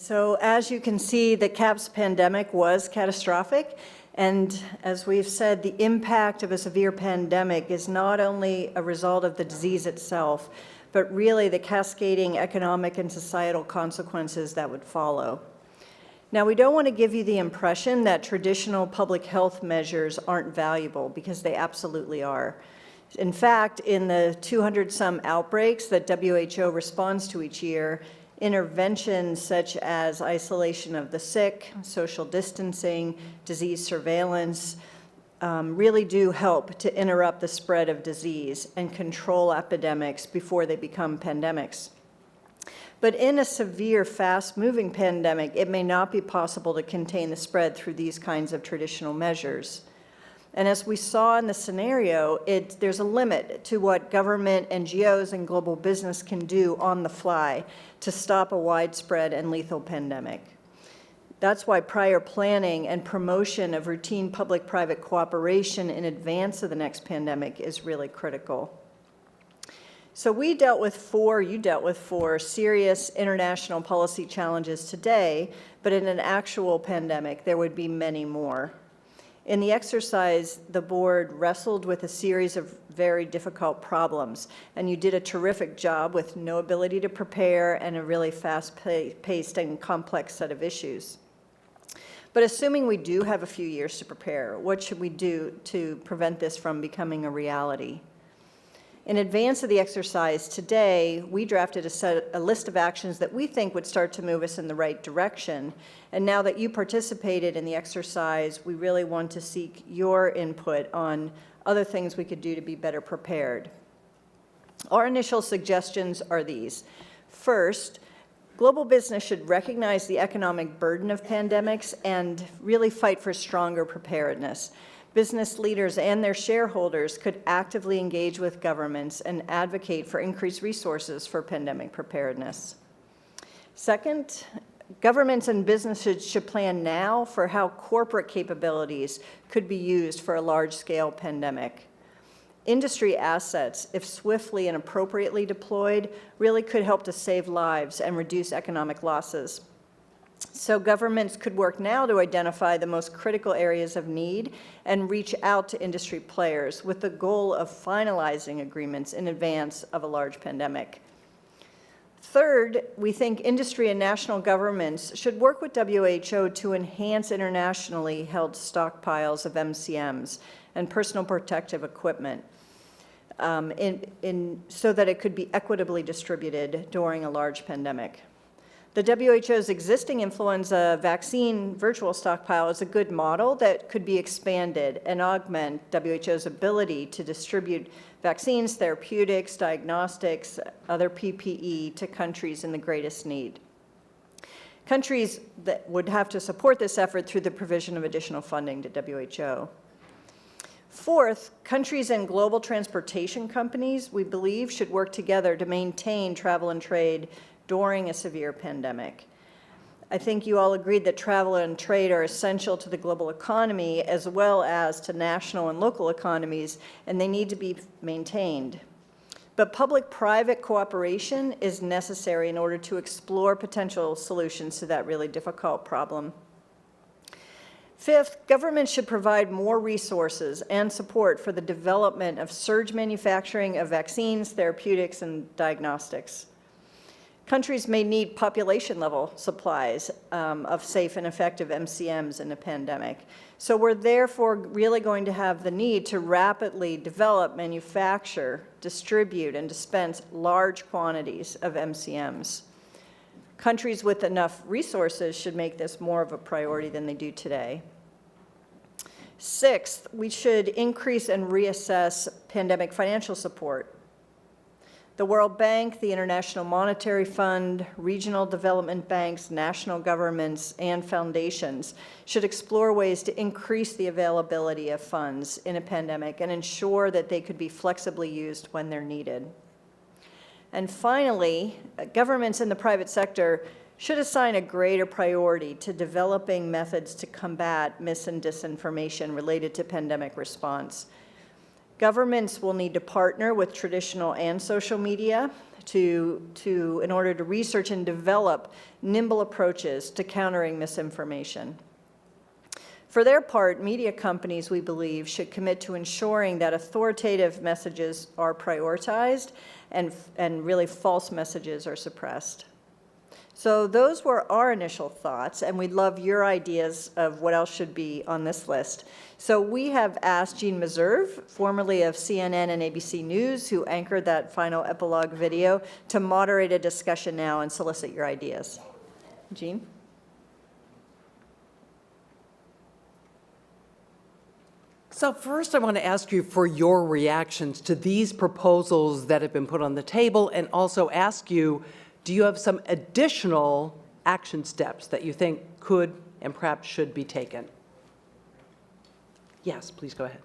So as you can see, the CAPS pandemic was catastrophic. And as we've said, the impact of a severe pandemic is not only a result of the disease itself, but really the cascading economic and societal consequences that would follow. Now, we don't want to give you the impression that traditional public health measures aren't valuable, because they absolutely are. In fact, in the 200-some outbreaks that WHO responds to each year, interventions such as isolation of the sick, social distancing, disease surveillance, really do help to interrupt the spread of disease and control epidemics before they become pandemics. But in a severe, fast-moving pandemic, it may not be possible to contain the spread through these kinds of traditional measures. And as we saw in the scenario, there's a limit to what government, NGOs, and global business can do on the fly to stop a widespread and lethal pandemic. That's why prior planning and promotion of routine public-private cooperation in advance of the next pandemic is really critical. So you dealt with four serious international policy challenges today, but in an actual pandemic, there would be many more. In the exercise, the board wrestled with a series of very difficult problems, and you did a terrific job with no ability to prepare and a really fast-paced and complex set of issues. But assuming we do have a few years to prepare, what should we do to prevent this from becoming a reality? In advance of the exercise today, we drafted a list of actions that we think would start to move us in the right direction. And now that you participated in the exercise, we really want to seek your input on other things we could do to be better prepared. Our initial suggestions are these. First, global business should recognize the economic burden of pandemics and really fight for stronger preparedness. Business leaders and their shareholders could actively engage with governments and advocate for increased resources for pandemic preparedness. Second, governments and businesses should plan now for how corporate capabilities could be used for a large-scale pandemic. Industry assets, if swiftly and appropriately deployed, really could help to save lives and reduce economic losses. So governments could work now to identify the most critical areas of need and reach out to industry players with the goal of finalizing agreements in advance of a large pandemic. Third, we think industry and national governments should work with WHO to enhance internationally held stockpiles of MCMs and personal protective equipment so that it could be equitably distributed during a large pandemic. The WHO's existing influenza vaccine virtual stockpile is a good model that could be expanded and augment WHO's ability to distribute vaccines, therapeutics, diagnostics, other PPE to countries in the greatest need. Countries that would have to support this effort through the provision of additional funding to WHO. Fourth, countries and global transportation companies, we believe, should work together to maintain travel and trade during a severe pandemic. I think you all agreed that travel and trade are essential to the global economy as well as to national and local economies, and they need to be maintained. But public-private cooperation is necessary in order to explore potential solutions to that really difficult problem. Fifth, governments should provide more resources and support for the development of surge manufacturing of vaccines, therapeutics, and diagnostics. Countries may need population-level supplies of safe and effective MCMs in a pandemic. So we're therefore really going to have the need to rapidly develop, manufacture, distribute, and dispense large quantities of MCMs. Countries with enough resources should make this more of a priority than they do today. Sixth, we should increase and reassess pandemic financial support. The World Bank, the International Monetary Fund, regional development banks, national governments, and foundations should explore ways to increase the availability of funds in a pandemic and ensure that they could be flexibly used when they're needed. And finally, governments in the private sector should assign a greater priority to developing methods to combat mis- and disinformation related to pandemic response. Governments will need to partner with traditional and social media in order to research and develop nimble approaches to countering misinformation. For their part, media companies, we believe, should commit to ensuring that authoritative messages are prioritized and really false messages are suppressed. So those were our initial thoughts, and we'd love your ideas of what else should be on this list. So we have asked Jean Meserve, formerly of CNN and ABC News, who anchored that final epilogue video, to moderate a discussion now and solicit your ideas. Jean? So first, I want to ask you for your reactions to these proposals that have been put on the table, and also ask you, do you have some additional action steps that you think could and perhaps should be taken? Yes, please go ahead.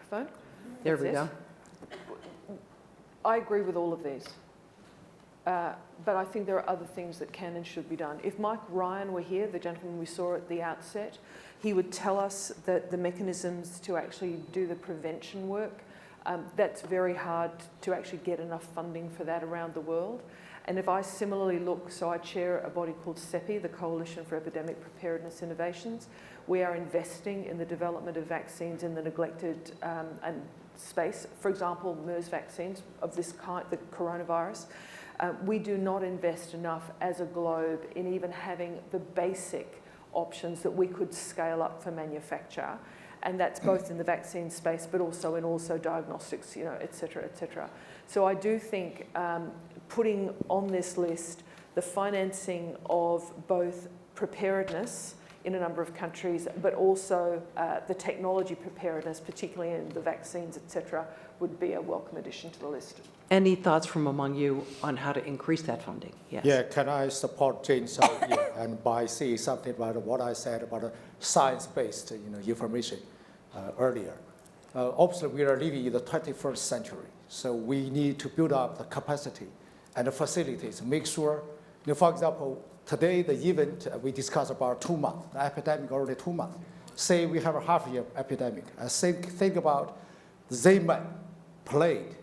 Phone? There we go. I agree with all of these. But I think there are other things that can and should be done. If Mike Ryan were here, the gentleman we saw at the outset, he would tell us that the mechanisms to actually do the prevention work, that's very hard to actually get enough funding for that around the world. And if I similarly look, so I chair a body called CEPI, the Coalition for Epidemic Preparedness Innovations. We are investing in the development of vaccines in the neglected space. For example, MERS vaccines of this kind, the coronavirus. We do not invest enough as a globe in even having the basic options that we could scale up for manufacture. And that's both in the vaccine space, but also in diagnostics, et cetera, et cetera. So I do think putting on this list the financing of both preparedness in a number of countries, but also the technology preparedness, particularly in the vaccines, et cetera, would be a welcome addition to the list. Any thoughts from among you on how to increase that funding? Yes. Yeah, can I support Jane's idea and by saying something about what I said about science-based information earlier. Obviously, we are living in the 21st century, so we need to build up the capacity and the facilities, make sure, for example, today the event we discussed about 2 months, the epidemic already 2 months. Say we have a half-year epidemic. I think about the ZMapp played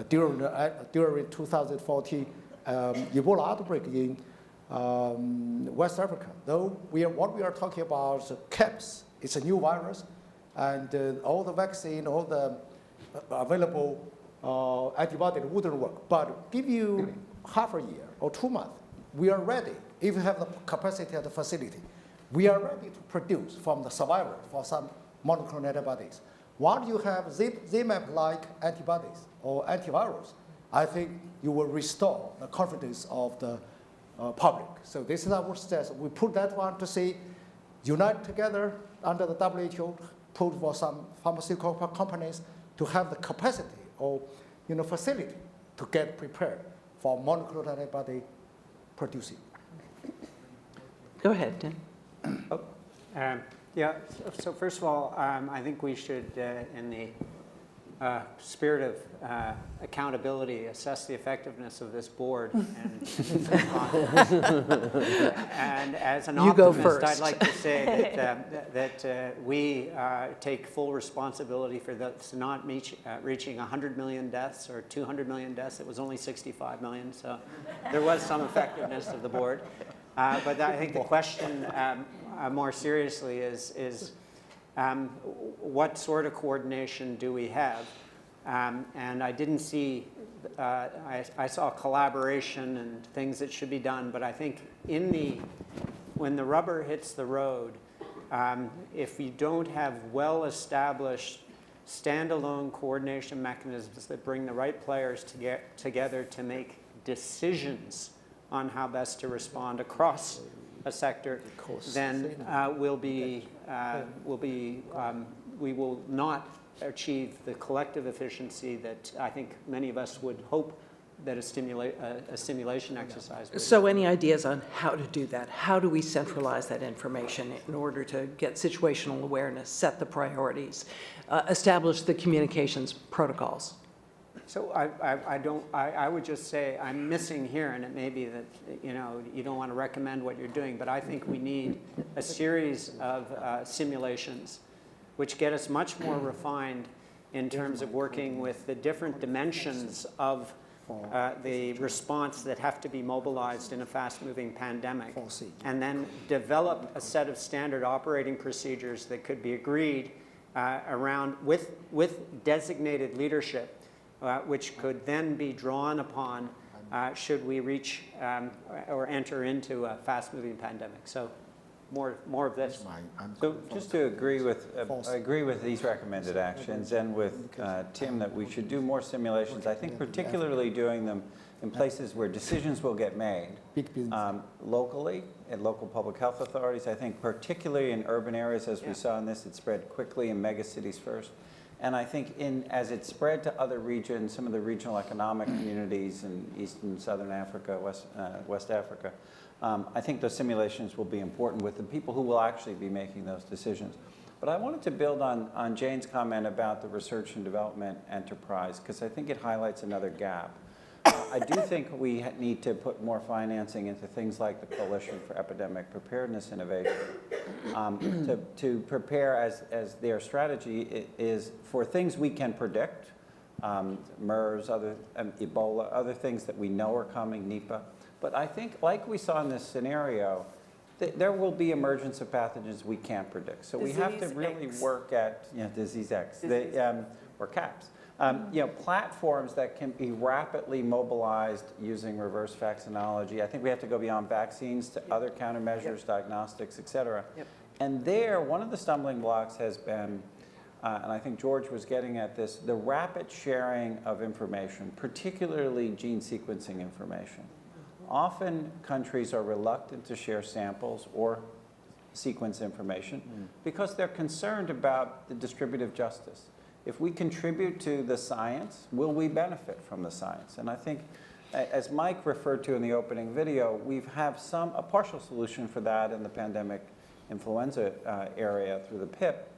during 2014 Ebola outbreak in West Africa. Though what we are talking about is CAPS. It's a new virus, and all the vaccine, all the available antibody wouldn't work. But give you half a year or 2 months, we are ready. If we have the capacity and the facility, we are ready to produce from the survivor for some monoclonal antibodies. Once you have ZMapp-like antibodies or antivirals, I think you will restore the confidence of the public. So this is our stance. We put that one to say, unite together under the WHO, put for some pharmaceutical companies to have the capacity or facility to get prepared for monoclonal antibody producing. Go ahead, Tim. Yeah, so first of all, I think we should, in the spirit of accountability, assess the effectiveness of this board. And as an optimist, I'd like to say that we take full responsibility for this not reaching 100 million deaths or 200 million deaths. It was only 65 million, so there was some effectiveness of the board. But I think the question more seriously is what sort of coordination do we have? And I didn't see, I saw collaboration and things that should be done, but I think when the rubber hits the road, if you don't have well-established standalone coordination mechanisms that bring the right players together to make decisions on how best to respond across a sector, then we will not achieve the collective efficiency that I think many of us would hope that a simulation exercise would. So any ideas on how to do that? How do we centralize that information in order to get situational awareness, set the priorities, establish the communications protocols? So I would just say I'm missing here, and it may be that you don't want to recommend what you're doing, but I think we need a series of simulations which get us much more refined in terms of working with the different dimensions of the response that have to be mobilized in a fast-moving pandemic, and then develop a set of standard operating procedures that could be agreed around with designated leadership, which could then be drawn upon should we reach or enter into a fast-moving pandemic. So more of this. So just to agree with, I agree with these recommended actions and with Tim that we should do more simulations. I think particularly doing them in places where decisions will get made locally at local public health authorities. I think particularly in urban areas, as we saw in this, it spread quickly in megacities first. And I think as it spread to other regions, some of the regional economic communities in East and Southern Africa, West Africa, I think those simulations will be important with the people who will actually be making those decisions. But I wanted to build on Jane's comment about the research and development enterprise, because I think it highlights another gap. I do think we need to put more financing into things like the Coalition for Epidemic Preparedness Innovation to prepare as their strategy is for things we can predict, MERS, Ebola, other things that we know are coming, Nipah. But I think, like we saw in this scenario, there will be emergence of pathogens we can't predict. So we have to really work at disease X, or CAPS. Platforms that can be rapidly mobilized using reverse vaccinology. I think we have to go beyond vaccines to other countermeasures, diagnostics, et cetera. And there, one of the stumbling blocks has been, and I think George was getting at this, the rapid sharing of information, particularly gene sequencing information. Often countries are reluctant to share samples or sequence information because they're concerned about the distributive justice. If we contribute to the science, will we benefit from the science? And I think, as Mike referred to in the opening video, we have a partial solution for that in the pandemic influenza area through the PIP,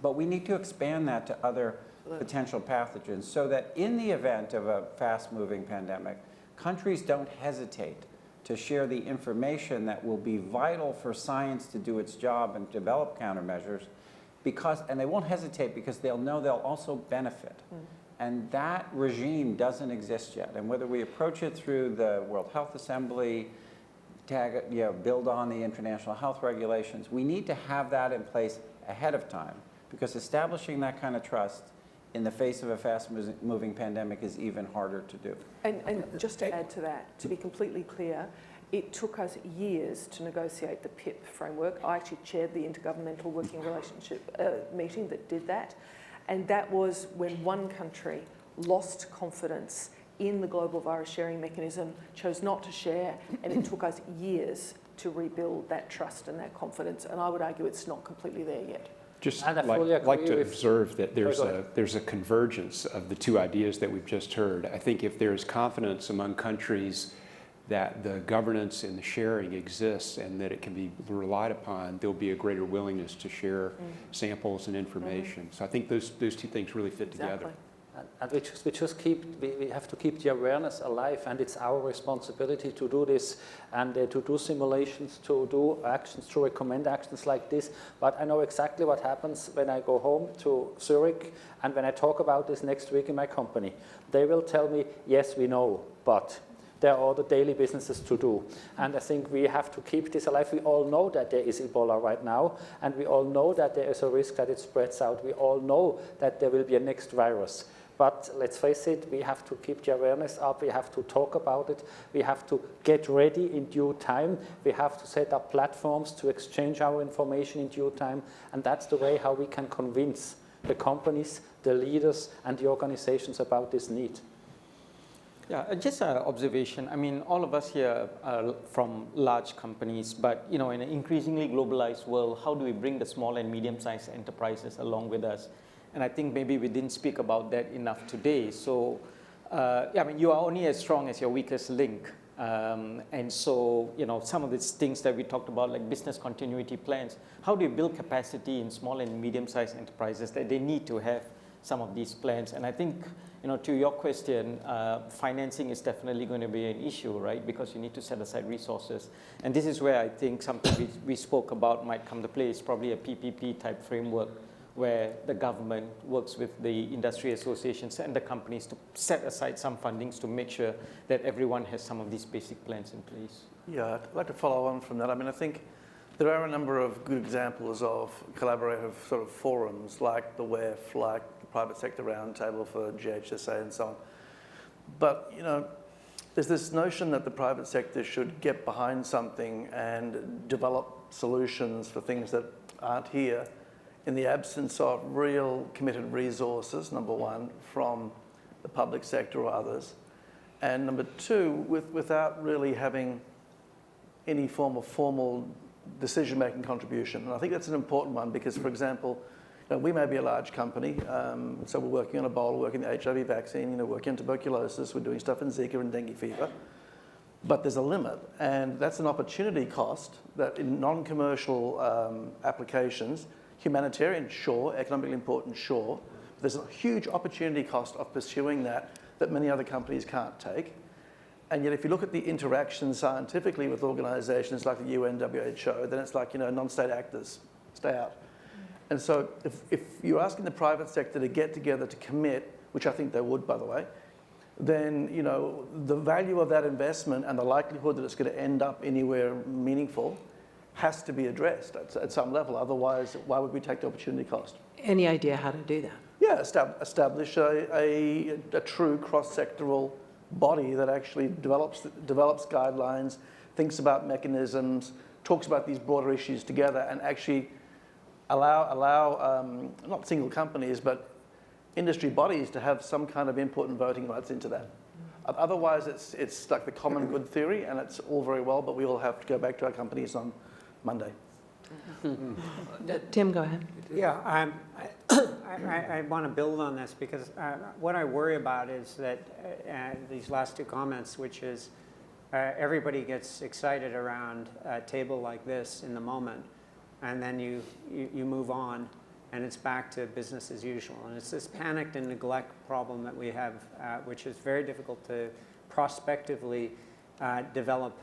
but we need to expand that to other potential pathogens so that in the event of a fast-moving pandemic, countries don't hesitate to share the information that will be vital for science to do its job and develop countermeasures, and they won't hesitate because they'll know they'll also benefit. And that regime doesn't exist yet. And whether we approach it through the World Health Assembly, build on the international health regulations, we need to have that in place ahead of time, because establishing that kind of trust in the face of a fast-moving pandemic is even harder to do. And just to add to that, to be completely clear, it took us years to negotiate the PIP framework. I actually chaired the Intergovernmental Working Relationship meeting that did that. And that was when one country lost confidence in the global virus sharing mechanism, chose not to share, and it took us years to rebuild that trust and that confidence. And I would argue it's not completely there yet. Just like to observe that there's a convergence of the two ideas that we've just heard. I think if there's confidence among countries that the governance and the sharing exists and that it can be relied upon, there'll be a greater willingness to share samples and information. So I think those two things really fit together. And we have to keep the awareness alive, and it's our responsibility to do this and to do simulations, to do actions, to recommend actions like this. But I know exactly what happens when I go home to Zurich and when I talk about this next week in my company. They will tell me, yes, we know, but there are other daily businesses to do. And I think we have to keep this alive. We all know that there is Ebola right now, and we all know that there is a risk that it spreads out. We all know that there will be a next virus. But let's face it, we have to keep the awareness up, we have to talk about it, we have to get ready in due time, we have to set up platforms to exchange our information in due time, and that's the way how we can convince the companies, the leaders, and the organizations about this need. Yeah, just an observation. I mean, all of us here are from large companies, but in an increasingly globalized world, how do we bring the small and medium-sized enterprises along with us? And I think maybe we didn't speak about that enough today. So, I mean, you are only as strong as your weakest link. And so, some of these things that we talked about, like business continuity plans, how do you build capacity in small and medium-sized enterprises that they need to have some of these plans? And I think, to your question, financing is definitely going to be an issue, right? Because you need to set aside resources. And this is where I think something we spoke about might come to play. It's probably a PPP type framework, where the government works with the industry associations and the companies to set aside some fundings to make sure that everyone has some of these basic plans in place. Yeah, I'd like to follow on from that. I mean, I think there are a number of good examples of collaborative sort of forums like the WEF, like the Private Sector Roundtable for GHSA and so on. But, you know, there's this notion that the private sector should get behind something and develop solutions for things that aren't here in the absence of real committed resources, number one, from the public sector or others. And number two, without really having any form of formal decision-making contribution. And I think that's an important one because, for example, you know, we may be a large company, so we're working on Ebola, working on the HIV vaccine, you know, working on tuberculosis, we're doing stuff in Zika and dengue fever. But there's a limit, and that's an opportunity cost that in non-commercial applications, humanitarian, sure, economically important, sure, there's a huge opportunity cost of pursuing that many other companies can't take. And yet if you look at the interaction scientifically with organisations like the UN, WHO, then it's like, you know, non-state actors, stay out. And so if you're asking the private sector to get together to commit, which I think they would, by the way, then, you know, the value of that investment and the likelihood that it's going to end up anywhere meaningful has to be addressed at some level. Otherwise, why would we take the opportunity cost? Any idea how to do that? Yeah, establish a true cross-sectoral body that actually develops guidelines, thinks about mechanisms, talks about these broader issues together, and actually allow not single companies, but industry bodies to have some kind of input and voting rights into that. Otherwise, it's like the common good theory, and it's all very well, but we all have to go back to our companies on Monday. Tim, go ahead. Yeah, I want to build on this because what I worry about is that these last two comments, which is everybody gets excited around a table like this in the moment, and then you move on, and it's back to business as usual. And it's this panicked and neglect problem that we have, which is very difficult to prospectively develop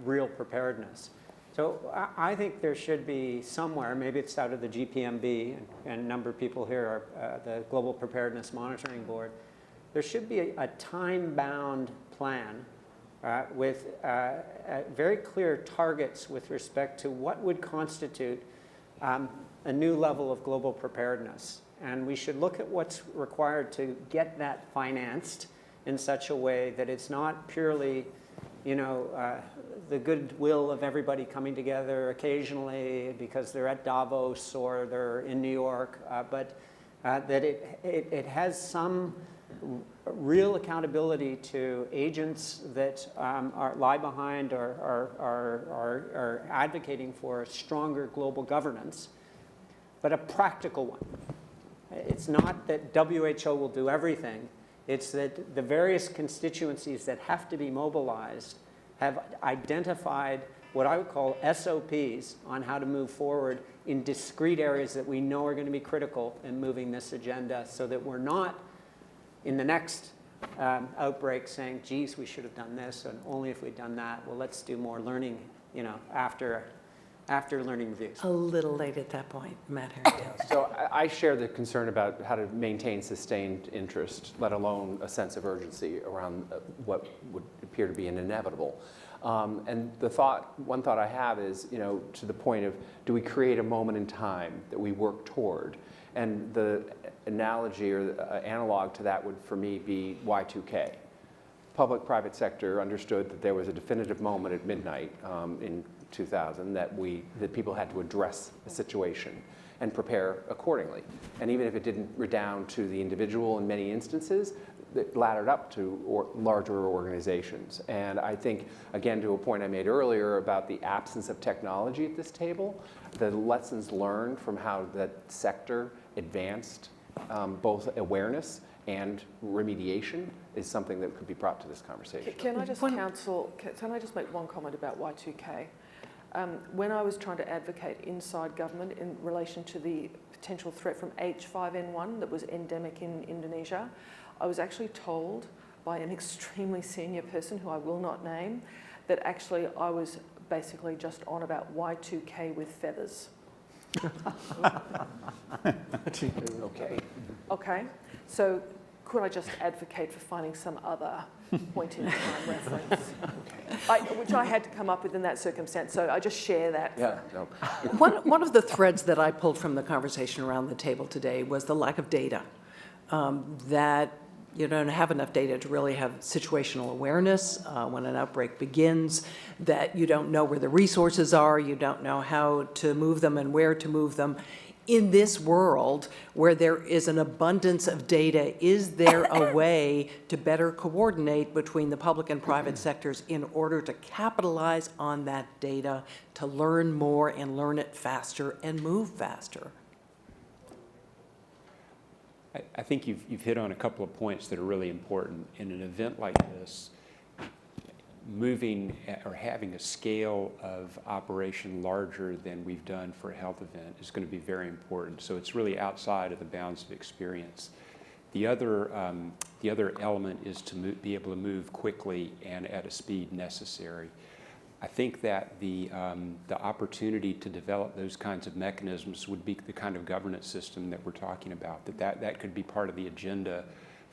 real preparedness. So I think there should be somewhere, maybe it's out of the GPMB, and a number of people here are the Global Preparedness Monitoring Board, there should be a time-bound plan with very clear targets with respect to what would constitute a new level of global preparedness. And we should look at what's required to get that financed in such a way that it's not purely, you know, the goodwill of everybody coming together occasionally because they're at Davos or they're in New York, but that it has some real accountability to agents that lie behind or are advocating for stronger global governance, but a practical one. It's not that WHO will do everything. It's that the various constituencies that have to be mobilized have identified what I would call SOPs on how to move forward in discrete areas that we know are going to be critical in moving this agenda so that we're not in the next outbreak saying, geez, we should have done this, and only if we'd done that. Well, let's do more learning, you know, after learning reviews. A little late at that point, Matt Harrington. So I share the concern about how to maintain sustained interest, let alone a sense of urgency around what would appear to be an inevitable. And one thought I have is, you know, to the point of, do we create a moment in time that we work toward? And the analogy or the analog to that would, for me, be Y2K. Public-private sector understood that there was a definitive moment at midnight in 2000 that people had to address the situation and prepare accordingly. And even if it didn't redound to the individual in many instances, it laddered up to larger organizations. And I think, again, to a point I made earlier about the absence of technology at this table, the lessons learned from how that sector advanced both awareness and remediation is something that could be brought to this conversation. Can I just make one comment about Y2K? When I was trying to advocate inside government in relation to the potential threat from H5N1 that was endemic in Indonesia, I was actually told by an extremely senior person who I will not name that actually I was basically just on about Y2K with feathers. Okay. Okay, so could I just advocate for finding some other point in time reference? Which I had to come up with in that circumstance, so I just share that. Yeah, no. One of the threads that I pulled from the conversation around the table today was the lack of data. That you don't have enough data to really have situational awareness when an outbreak begins, that you don't know where the resources are, you don't know how to move them and where to move them. In this world where there is an abundance of data, is there a way to better coordinate between the public and private sectors in order to capitalize on that data, to learn more and learn it faster and move faster? I think you've hit on a couple of points that are really important. In an event like this, moving or having a scale of operation larger than we've done for a health event is going to be very important. So it's really outside of the bounds of experience. The other element is to be able to move quickly and at a speed necessary. I think that the opportunity to develop those kinds of mechanisms would be the kind of governance system that we're talking about, that could be part of the agenda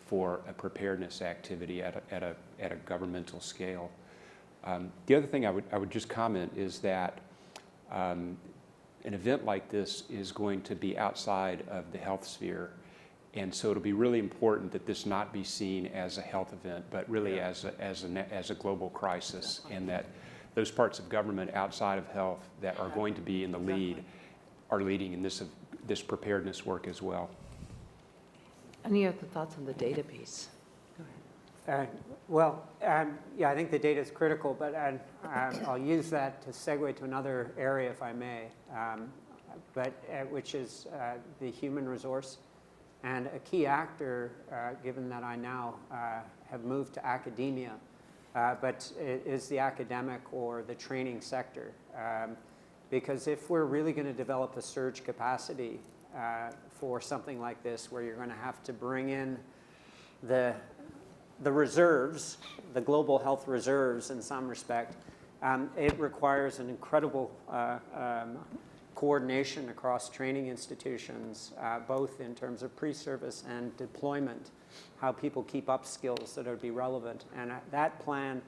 for a preparedness activity at a governmental scale. The other thing I would just comment is that an event like this is going to be outside of the health sphere. And so it'll be really important that this not be seen as a health event, but really as a global crisis, and that those parts of government outside of health that are going to be in the lead are leading in this preparedness work as well. Any other thoughts on the data piece? Go ahead. Yeah, I think the data is critical, but I'll use that to segue to another area, if I may, which is the human resource. And a key actor, given that I now have moved to academia, but it is the academic or the training sector. Because if we're really going to develop a surge capacity for something like this, where you're going to have to bring in the reserves, the global health reserves in some respect, it requires an incredible coordination across training institutions, both in terms of pre-service and deployment, how people keep up skills that would be relevant. And that plan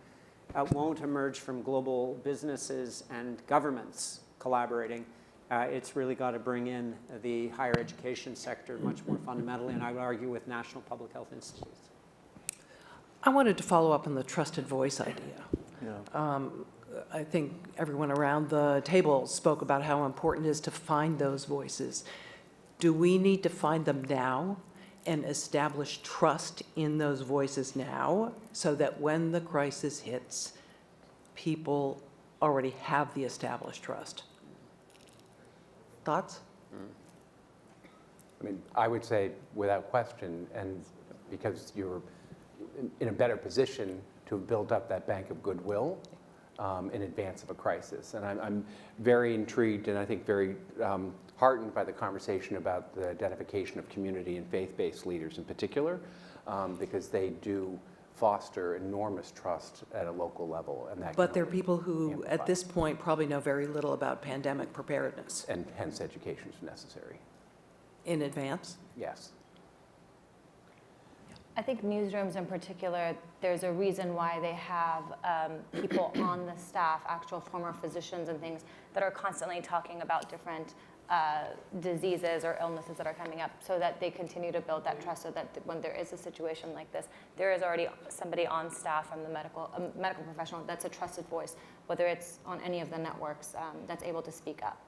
won't emerge from global businesses and governments collaborating. It's really got to bring in the higher education sector much more fundamentally, and I would argue with national public health institutes. I wanted to follow up on the trusted voice idea. Yeah. I think everyone around the table spoke about how important it is to find those voices. Do we need to find them now and establish trust in those voices now so that when the crisis hits, people already have the established trust? Thoughts? I mean, I would say without question, and because you're in a better position to have built up that bank of goodwill in advance of a crisis. And I'm very intrigued and I think very heartened by the conversation about the identification of community and faith-based leaders in particular, because they do foster enormous trust at a local level. And that but there are people who, at this point, probably know very little about pandemic preparedness. And hence education is necessary. In advance? Yes. I think newsrooms in particular, there's a reason why they have people on the staff, actual former physicians and things, that are constantly talking about different diseases or illnesses that are coming up, so that they continue to build that trust, so that when there is a situation like this, there is already somebody on staff from the medical professional that's a trusted voice, whether it's on any of the networks, that's able to speak up.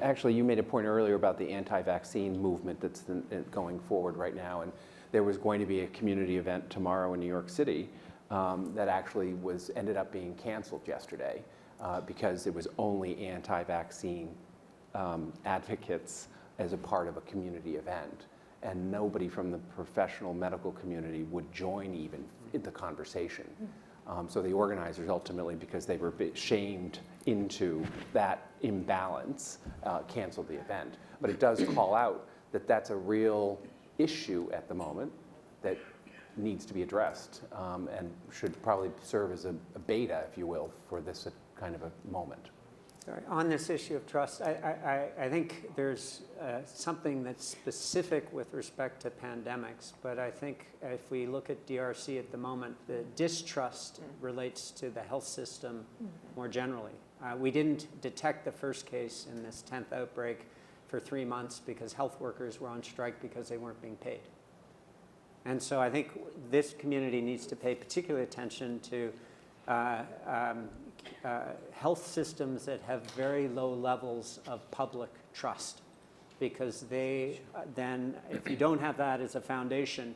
Actually, you made a point earlier about the anti-vaccine movement that's going forward right now, and there was going to be a community event tomorrow in New York City that actually ended up being canceled yesterday because it was only anti-vaccine advocates as a part of a community event, and nobody from the professional medical community would join even in the conversation. So the organizers ultimately, because they were a bit shamed into that imbalance, canceled the event. But it does call out that that's a real issue at the moment that needs to be addressed and should probably serve as a beta, if you will, for this kind of a moment. Sorry, on this issue of trust, I think there's something that's specific with respect to pandemics, but I think if we look at DRC at the moment, the distrust relates to the health system more generally. We didn't detect the first case in this 10th outbreak for 3 months because health workers were on strike because they weren't being paid. And so I think this community needs to pay particular attention to health systems that have very low levels of public trust, because they then, if you don't have that as a foundation,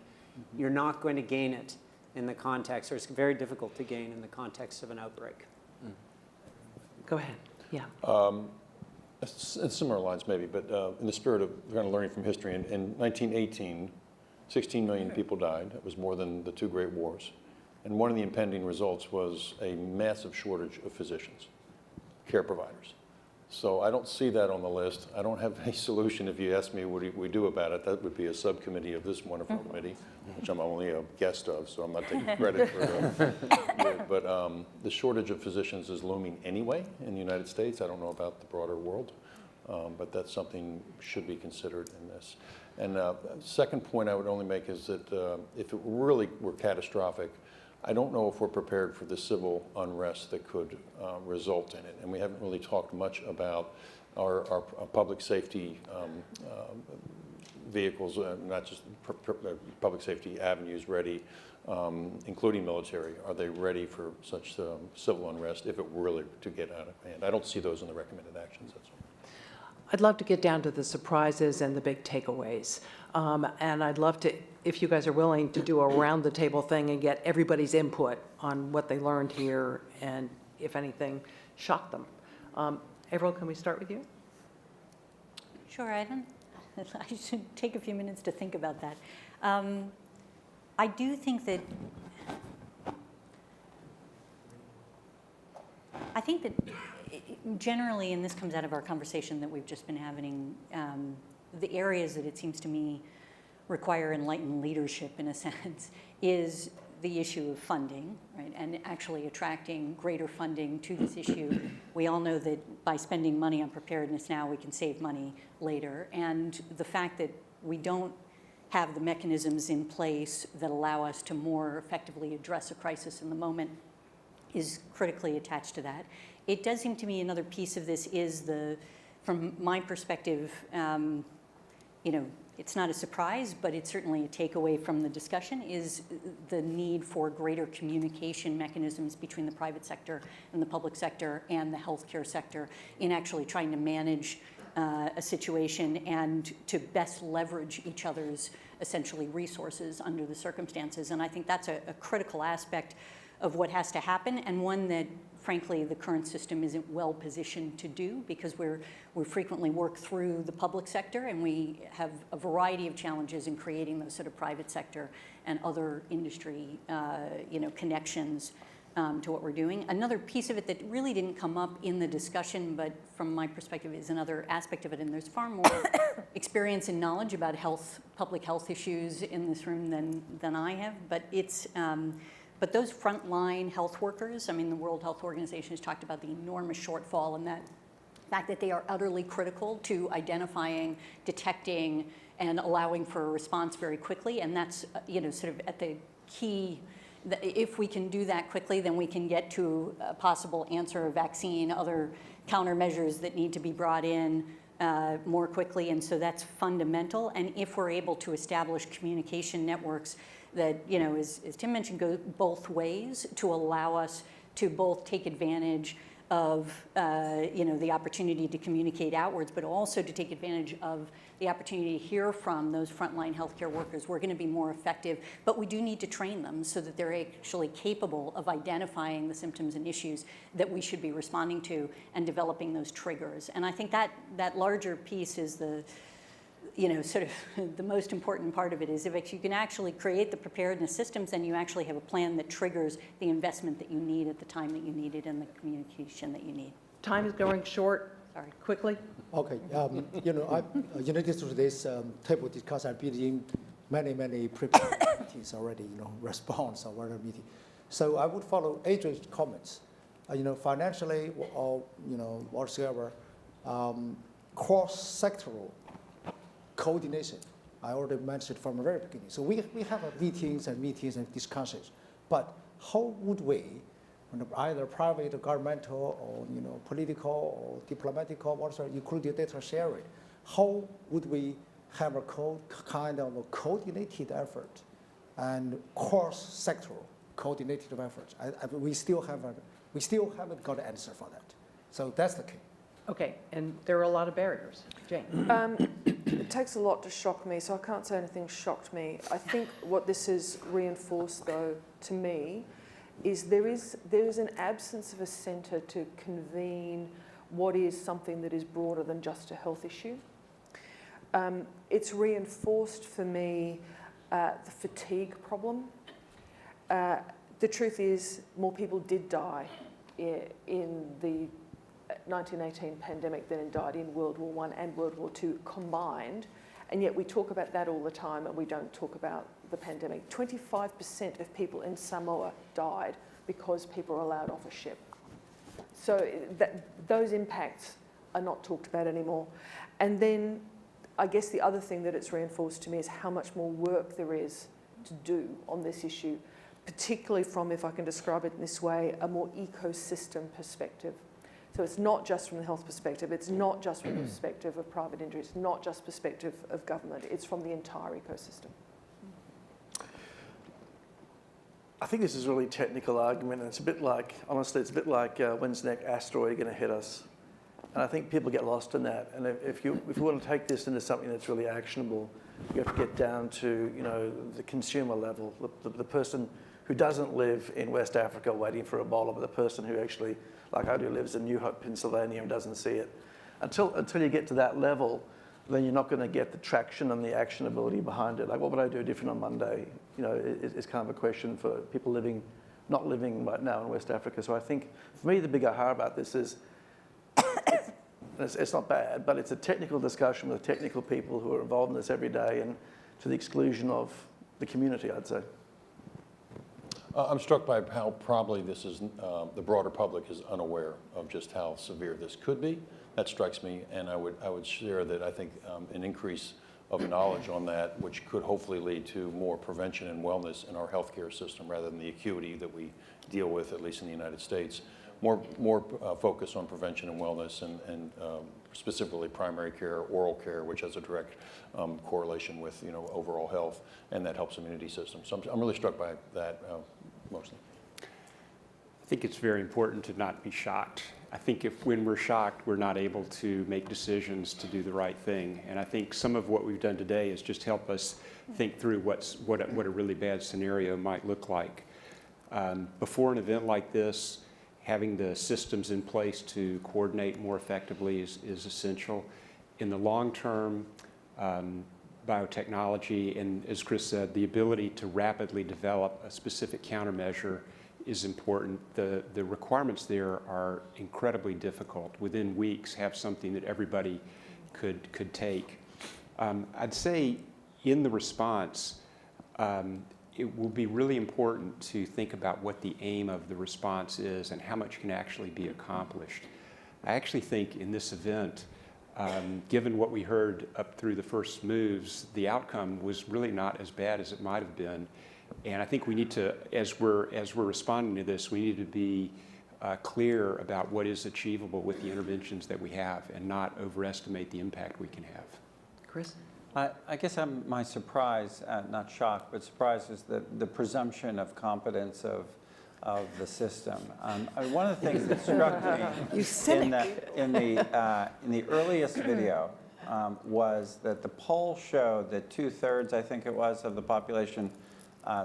you're not going to gain it in the context, or it's very difficult to gain in the context of an outbreak. Go ahead. Yeah. In similar lines maybe, but in the spirit of kind of learning from history, in 1918, 16 million people died. That was more than the 2 great wars. And one of the impending results was a massive shortage of physicians, care providers. So I don't see that on the list. I don't have any solution. If you ask me what do we do about it, that would be a subcommittee of this wonderful committee, which I'm only a guest of, so I'm not taking credit for it. But the shortage of physicians is looming anyway in the United States. I don't know about the broader world, but that's something should be considered in this. And second point I would only make is that if it really were catastrophic, I don't know if we're prepared for the civil unrest that could result in it. And we haven't really talked much about our public safety vehicles, not just public safety avenues ready, including military. Are they ready for such civil unrest if it were really to get out of hand? I don't see those in the recommended actions, that's all. I'd love to get down to the surprises and the big takeaways. And I'd love to, if you guys are willing, to do a round the table thing and get everybody's input on what they learned here and, if anything, shocked them. Avril, can we start with you? Sure, I should take a few minutes to think about that. I do think that generally, and this comes out of our conversation that we've just been having, the areas that it seems to me require enlightened leadership, in a sense, is the issue of funding, right? And actually attracting greater funding to this issue. We all know that by spending money on preparedness now, we can save money later. And the fact that we don't have the mechanisms in place that allow us to more effectively address a crisis in the moment is critically attached to that. It does seem to me another piece of this is from my perspective, it's not a surprise, but it's certainly a takeaway from the discussion, is the need for greater communication mechanisms between the private sector and the public sector and the healthcare sector in actually trying to manage a situation and to best leverage each other's essentially resources under the circumstances. And I think that's a critical aspect of what has to happen, and one that frankly the current system isn't well positioned to do, because we frequently work through the public sector and we have a variety of challenges in creating those sort of private sector and other industry connections to what we're doing. Another piece of it that really didn't come up in the discussion, but from my perspective is another aspect of it, and there's far more experience and knowledge about public health issues in this room than I have, but it's but those frontline health workers, I mean, the World Health Organization has talked about the enormous shortfall and that fact that they are utterly critical to identifying, detecting, and allowing for a response very quickly. And that's, sort of at the key. If we can do that quickly, then we can get to a possible answer, a vaccine, other countermeasures that need to be brought in more quickly. And so that's fundamental. And if we're able to establish communication networks that, as Tim mentioned, go both ways to allow us to both take advantage of, the opportunity to communicate outwards, but also to take advantage of the opportunity to hear from those frontline healthcare workers. We're going to be more effective, but we do need to train them so that they're actually capable of identifying the symptoms and issues that we should be responding to and developing those triggers. And I think that larger piece is sort of the most important part of it, is if you can actually create the preparedness systems, then you actually have a plan that triggers the investment that you need at the time that you need it and the communication that you need. Time is going short. Sorry, quickly. Okay, related to this table discussion, I've been in many prepared meetings already, response or whatever meeting. So I would follow Adrian's comments. financially or whatsoever, cross-sectoral coordination. I already mentioned from the very beginning. So we have meetings and discussions, but how would we, either private, governmental, or political, or diplomatic, or whatsoever, including data sharing, how would we have a kind of a coordinated effort and cross-sectoral coordinated effort? We still haven't got an answer for that. So that's the key. Okay, and there are a lot of barriers. Jane? It takes a lot to shock me, so I can't say anything shocked me. I think what this has reinforced, though, to me, is there is an absence of a centre to convene what is something that is broader than just a health issue. It's reinforced for me the fatigue problem. The truth is, more people did die in the 1918 pandemic than died in World War I and World War II combined, and yet we talk about that all the time and we don't talk about the pandemic. 25% of people in Samoa died because people were allowed off a ship. So those impacts are not talked about anymore. And then I guess the other thing that it's reinforced to me is how much more work there is to do on this issue, particularly from, if I can describe it in this way, a more ecosystem perspective. So it's not just from the health perspective, it's not just from the perspective of private industry, it's not just perspective of government, it's from the entire ecosystem. I think this is a really technical argument, and it's a bit like, honestly, it's a bit like when's the next asteroid going to hit us? And I think people get lost in that. And if you want to take this into something that's really actionable, you have to get down to the consumer level, the person who doesn't live in West Africa waiting for Ebola, but the person who actually, like I do, lives in New Hope, Pennsylvania, and doesn't see it. Until you get to that level, then you're not going to get the traction and the actionability behind it. Like, what would I do different on Monday? It's kind of a question for people not living right now in West Africa. So I think, for me, the big aha about this is, it's not bad, but it's a technical discussion with technical people who are involved in this every day, and to the exclusion of the community, I'd say. I'm struck by how probably this is, the broader public is unaware of just how severe this could be. That strikes me, and I would share that I think an increase of knowledge on that, which could hopefully lead to more prevention and wellness in our healthcare system rather than the acuity that we deal with, at least in the United States. More focus on prevention and wellness, and specifically primary care, oral care, which has a direct correlation with overall health, and that helps immunity system. So I'm really struck by that mostly. I think it's very important to not be shocked. I think when we're shocked, we're not able to make decisions to do the right thing. And I think some of what we've done today is just help us think through what a really bad scenario might look like. Before an event like this, having the systems in place to coordinate more effectively is essential. In the long term, biotechnology, and as Chris said, the ability to rapidly develop a specific countermeasure is important. The requirements there are incredibly difficult. Within weeks, have something that everybody could take. I'd say in the response, it will be really important to think about what the aim of the response is and how much can actually be accomplished. I actually think in this event, given what we heard up through the first moves, the outcome was really not as bad as it might have been. And I think we need to, as we're responding to this, we need to be clear about what is achievable with the interventions that we have and not overestimate the impact we can have. Chris? I guess my surprise, not shock, but surprise is the presumption of competence of the system. One of the things that struck me in the earliest video was that the poll showed that 2/3, I think it was, of the population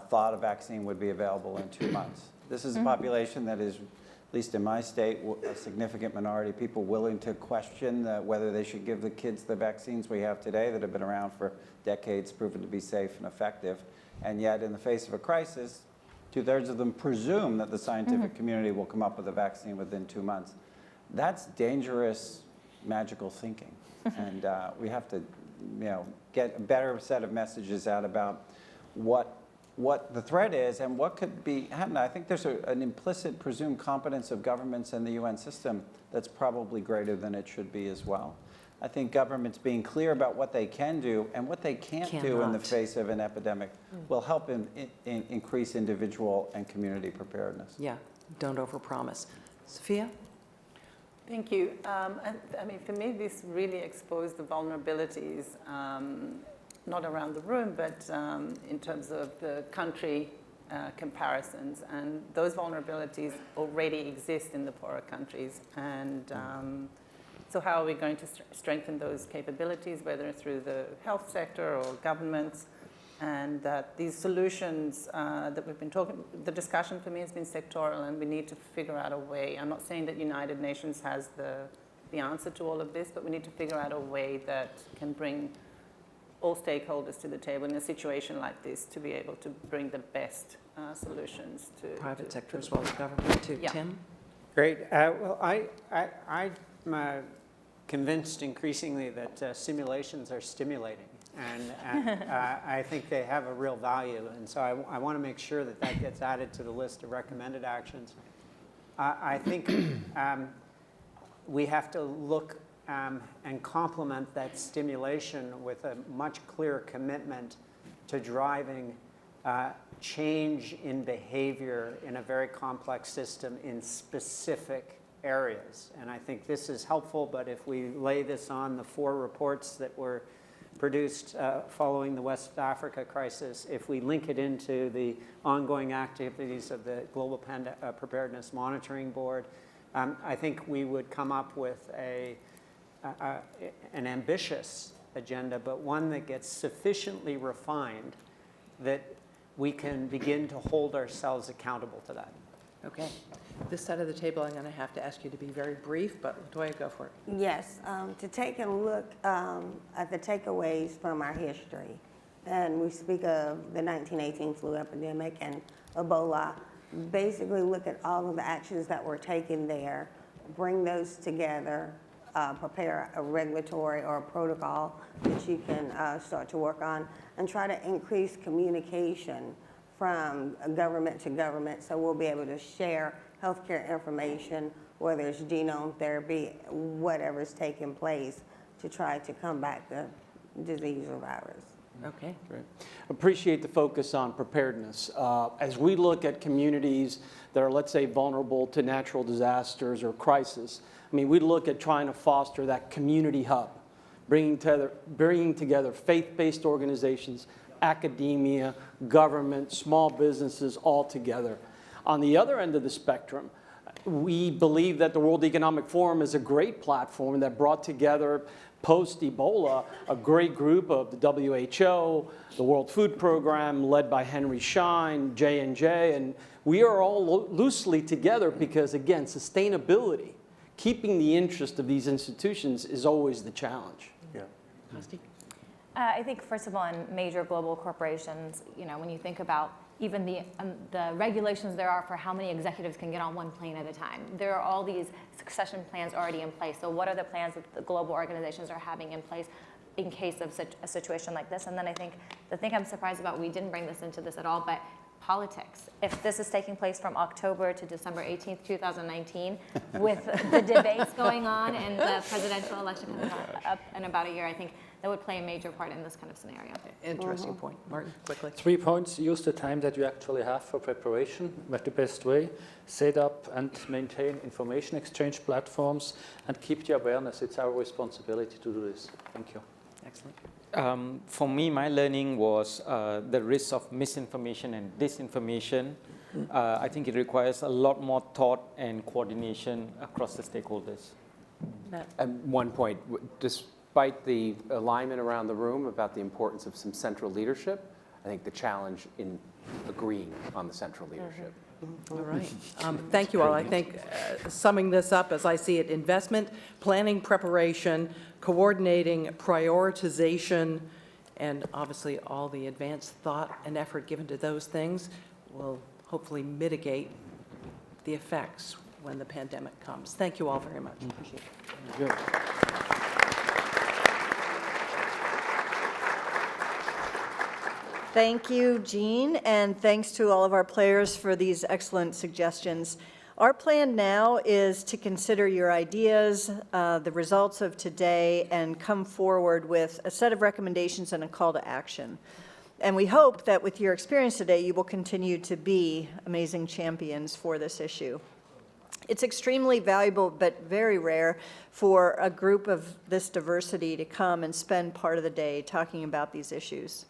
thought a vaccine would be available in 2 months. This is a population that is, at least in my state, a significant minority of people willing to question whether they should give the kids the vaccines we have today that have been around for decades, proven to be safe and effective. And yet, in the face of a crisis, 2/3 of them presume that the scientific community will come up with a vaccine within 2 months. That's dangerous, magical thinking. And we have to get a better set of messages out about what what the threat is and what could be happening. I think there's an implicit presumed competence of governments in the UN system that's probably greater than it should be as well. I think governments being clear about what they can do and what they can't do in the face of an epidemic will help increase individual and community preparedness. Yeah, don't overpromise. Sophia? Thank you. I mean, for me, this really exposed the vulnerabilities, not around the room, but in terms of the country comparisons. And those vulnerabilities already exist in the poorer countries. And so how are we going to strengthen those capabilities, whether through the health sector or governments? And that these solutions that we've been talking, the discussion for me has been sectoral, and we need to figure out a way. I'm not saying that United Nations has the answer to all of this, but we need to figure out a way that can bring all stakeholders to the table in a situation like this to be able to bring the best solutions to Private sector as well as government too. Yeah. Tim? Great. Well, I'm convinced increasingly that simulations are stimulating. And I think they have a real value. And so I want to make sure that that gets added to the list of recommended actions. I think we have to look and complement that stimulation with a much clearer commitment to driving change in behavior in a very complex system in specific areas. And I think this is helpful, but if we lay this on the 4 reports that were produced following the West Africa crisis, if we link it into the ongoing activities of the Global Preparedness Monitoring Board, I think we would come up with an ambitious agenda, but one that gets sufficiently refined that we can begin to hold ourselves accountable to that. Okay. This side of the table, I'm going to have to ask you to be very brief, but Latoya, go for it. Yes, to take a look at the takeaways from our history. And we speak of the 1918 flu epidemic and Ebola. Basically look at all of the actions that were taken there, bring those together, prepare a regulatory or a protocol that you can start to work on, and try to increase communication from government to government, so we'll be able to share healthcare information, whether it's genome therapy, whatever's taking place, to try to combat the disease or virus. Okay. Great. Appreciate the focus on preparedness. As we look at communities that are, let's say, vulnerable to natural disasters or crisis, I mean, we look at trying to foster that community hub, bringing together faith-based organizations, academia, government, small businesses all together. On the other end of the spectrum, we believe that the World Economic Forum is a great platform that brought together post-Ebola a great group of the WHO, the World Food Program led by Henry Schein, J&J, and we are all loosely together because, again, sustainability, keeping the interest of these institutions is always the challenge. Yeah. I think, first of all, in major global corporations, you know, when you think about even the regulations there are for how many executives can get on one plane at a time, there are all these succession plans already in place. So what are the plans that the global organizations are having in place in case of such a situation like this? And then I think the thing I'm surprised about, we didn't bring this into this at all, but politics. If this is taking place from October to December 18th, 2019, with the debates going on and the presidential election coming up in about a year, I think that would play a major part in this kind of scenario. Interesting point. Martin, quickly. 3 points. Use the time that you actually have for preparation with the best way. Set up and maintain information exchange platforms and keep the awareness. It's our responsibility to do this. Thank you. Excellent. For me, my learning was the risk of misinformation and disinformation. I think it requires a lot more thought and coordination across the stakeholders. And one point, despite the alignment around the room about the importance of some central leadership, I think the challenge in agreeing on the central leadership. All right. Thank you all. I think summing this up as I see it, investment, planning, preparation, coordinating, prioritization, and obviously all the advanced thought and effort given to those things will hopefully mitigate the effects when the pandemic comes. Thank you all very much. Appreciate it. Good. Thank you, Jean, and thanks to all of our players for these excellent suggestions. Our plan now is to consider your ideas, the results of today, and come forward with a set of recommendations and a call to action. And we hope that with your experience today, you will continue to be amazing champions for this issue. It's extremely valuable, but very rare, for a group of this diversity to come and spend part of the day talking about these issues.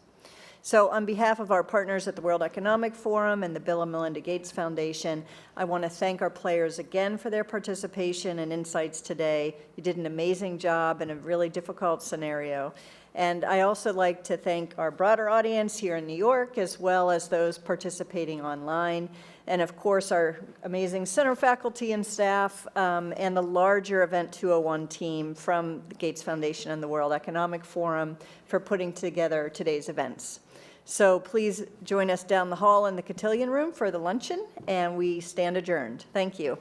So on behalf of our partners at the World Economic Forum and the Bill and Melinda Gates Foundation, I want to thank our players again for their participation and insights today. You did an amazing job in a really difficult scenario. And I also like to thank our broader audience here in New York, as well as those participating online. And of course, our amazing center faculty and staff, and the larger Event 201 team from the Gates Foundation and the World Economic Forum for putting together today's events. So please join us down the hall in the cotillion room for the luncheon, and we stand adjourned. Thank you.